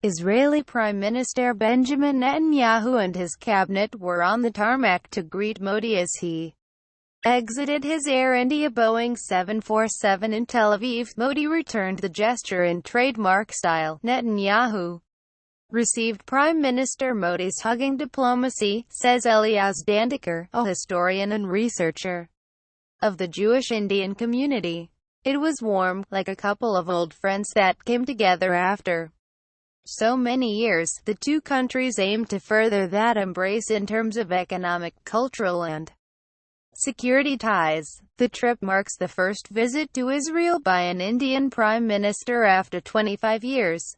Israeli Prime Minister Benjamin Netanyahu and his cabinet were on the tarmac to greet Modi as he exited his Air India Boeing 747 in Tel Aviv. Modi returned the gesture in trademark style. Netanyahu received Prime Minister Modi's hugging diplomacy, says Elias Dandekar, a historian and researcher of the Jewish Indian community. It was warm, like a couple of old friends that came together after so many years. The two countries aim to further that embrace in terms of economic, cultural and security ties. The trip marks the first visit to Israel by an Indian Prime Minister after 25 years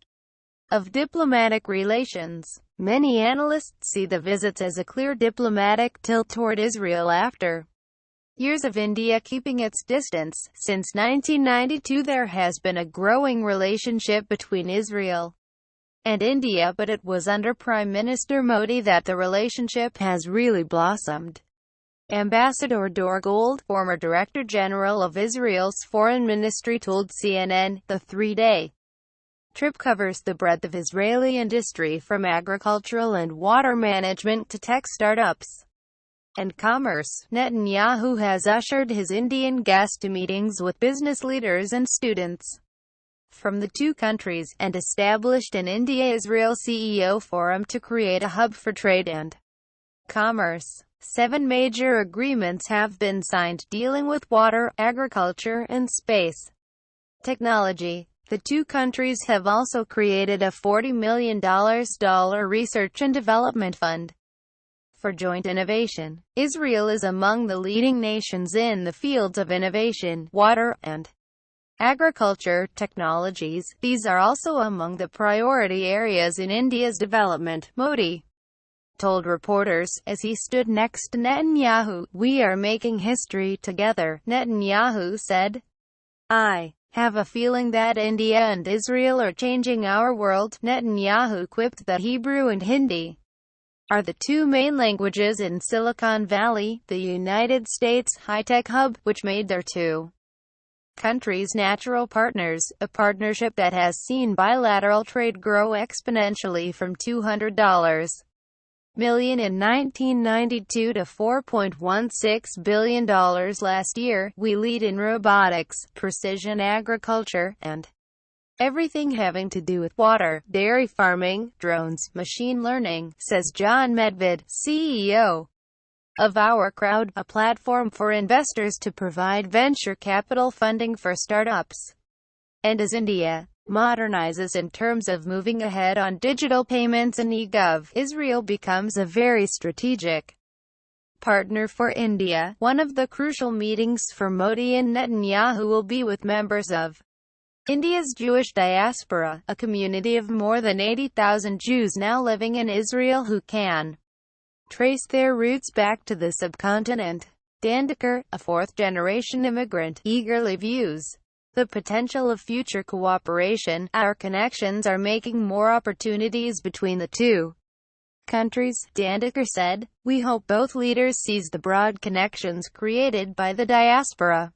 of diplomatic relations. Many analysts see the visits as a clear diplomatic tilt toward Israel after years of India keeping its distance. Since 1992 there has been a growing relationship between Israel and India, but it was under Prime Minister Modi that the relationship has really blossomed. Ambassador Dor Gold, former Director General of Israel's Foreign Ministry, told CNN, the three-day trip covers the breadth of Israeli industry from agricultural and water management to tech startups and commerce. Netanyahu has ushered his Indian guest to meetings with business leaders and students from the two countries, and established an India-Israel CEO forum to create a hub for trade and commerce. 7 major agreements have been signed dealing with water, agriculture, and space technology. The two countries have also created a $40 million research and development fund for joint innovation. Israel is among the leading nations in the fields of innovation, water, and agriculture technologies. These are also among the priority areas in India's development, Modi told reporters, as he stood next to Netanyahu. We are making history together, Netanyahu said. I have a feeling that India and Israel are changing our world. Netanyahu quipped that Hebrew and Hindi are the two main languages in Silicon Valley, the United States' high-tech hub, which made their two countries natural partners, a partnership that has seen bilateral trade grow exponentially from $200 million in 1992 to $4.16 billion last year. We lead in robotics, precision agriculture, and everything having to do with water, dairy farming, drones, machine learning, says John Medved, CEO of Our Crowd, a platform for investors to provide venture capital funding for startups. And as India modernizes in terms of moving ahead on digital payments and e-gov, Israel becomes a very strategic partner for India. One of the crucial meetings for Modi and Netanyahu will be with members of India's Jewish diaspora, a community of more than 80,000 Jews now living in Israel who can trace their roots back to the subcontinent. Dandekar, a fourth-generation immigrant, eagerly views the potential of future cooperation. Our connections are making more opportunities between the two countries, Dandekar said. We hope both leaders seize the broad connections created by the diaspora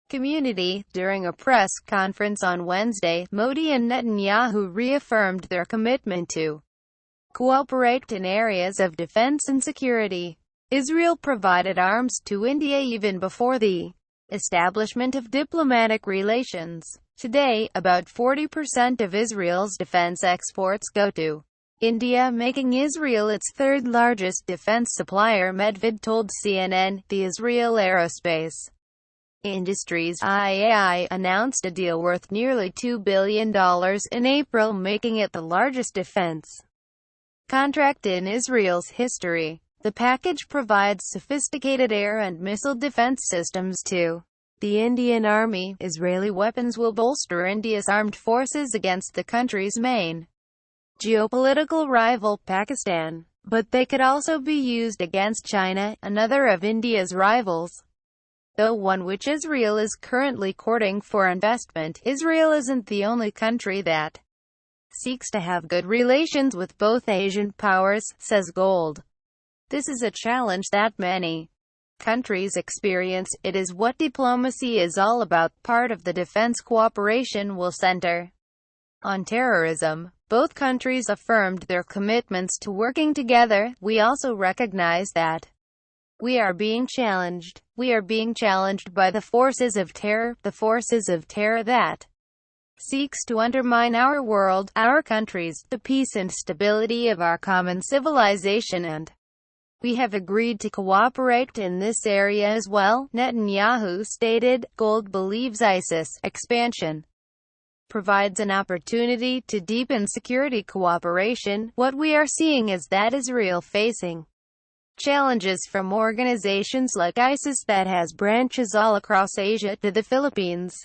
community. During a press conference on Wednesday, Modi and Netanyahu reaffirmed their commitment to cooperate in areas of defense and security. Israel provided arms to India even before the establishment of diplomatic relations. Today, about 40% of Israel's defense exports go to India, making Israel its third-largest defense supplier, Medved told CNN. The Israel Aerospace Industries (IAI) announced a deal worth nearly $2 billion in April, making it the largest defense contract in Israel's history. The package provides sophisticated air and missile defense systems to the Indian Army. Israeli weapons will bolster India's armed forces against the country's main geopolitical rival, Pakistan. But they could also be used against China, another of India's rivals, though one which Israel is currently courting for investment. Israel isn't the only country that seeks to have good relations with both Asian powers, says Gold. This is a challenge that many countries experience. It is what diplomacy is all about. Part of the defense cooperation will center on terrorism. Both countries affirmed their commitments to working together. We also recognize that we are being challenged. We are being challenged by the forces of terror that seeks to undermine our world, our countries, the peace and stability of our common civilization, and we have agreed to cooperate in this area as well, Netanyahu stated. Gold believes ISIS expansion provides an opportunity to deepen security cooperation. What we are seeing is that Israel facing challenges from organizations like ISIS that has branches all across Asia to the Philippines.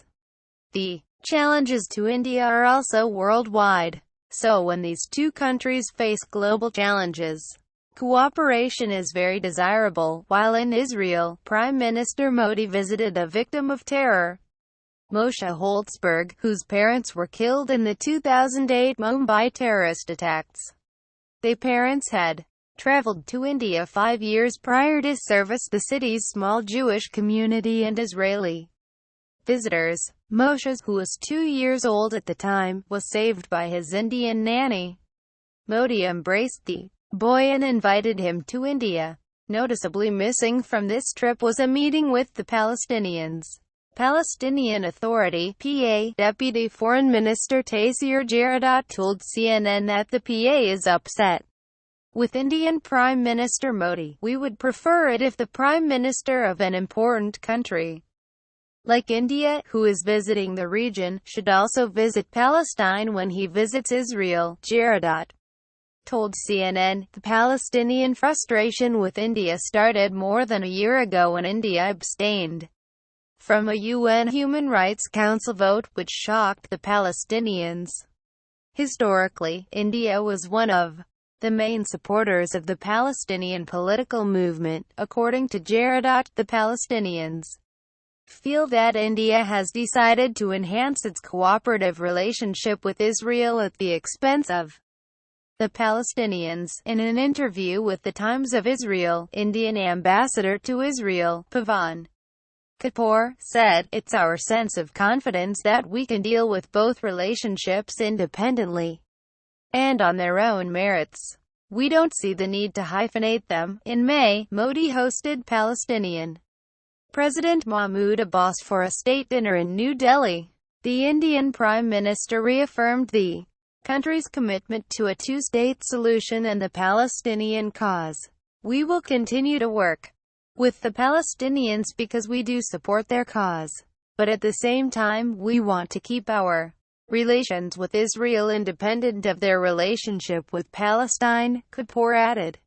The challenges to India are also worldwide. So when these two countries face global challenges, cooperation is very desirable. While in Israel, Prime Minister Modi visited a victim of terror, Moshe Holtzberg, whose parents were killed in the 2008 Mumbai terrorist attacks. Their parents had traveled to India 5 years prior to service the city's small Jewish community and Israeli visitors. Moshe, who was 2 years old at the time, was saved by his Indian nanny. Modi embraced the boy and invited him to India. Noticeably missing from this trip was a meeting with the Palestinian Authority (PA). Deputy Foreign Minister Taisir Jaradat told CNN that the PA is upset with Indian Prime Minister Modi. We would prefer it if the Prime Minister of an important country like India, who is visiting the region, should also visit Palestine when he visits Israel, Jaradat told CNN. The Palestinian frustration with India started more than a year ago when India abstained from a UN Human Rights Council vote, which shocked the Palestinians. Historically, India was one of the main supporters of the Palestinian political movement. According to Jaradat, the Palestinians feel that India has decided to enhance its cooperative relationship with Israel at the expense of the Palestinians. In an interview with the Times of Israel, Indian ambassador to Israel, Pavan Kapoor, said, "It's our sense of confidence that we can deal with both relationships independently and on their own merits. We don't see the need to hyphenate them." In May, Modi hosted Palestinian President Mahmoud Abbas for a state dinner in New Delhi. The Indian Prime Minister reaffirmed the country's commitment to a two-state solution and the Palestinian cause. "We will continue to work with the Palestinians because we do support their cause. But at the same time, we want to keep our relations with Israel independent of their relationship with Palestine," Kapoor added.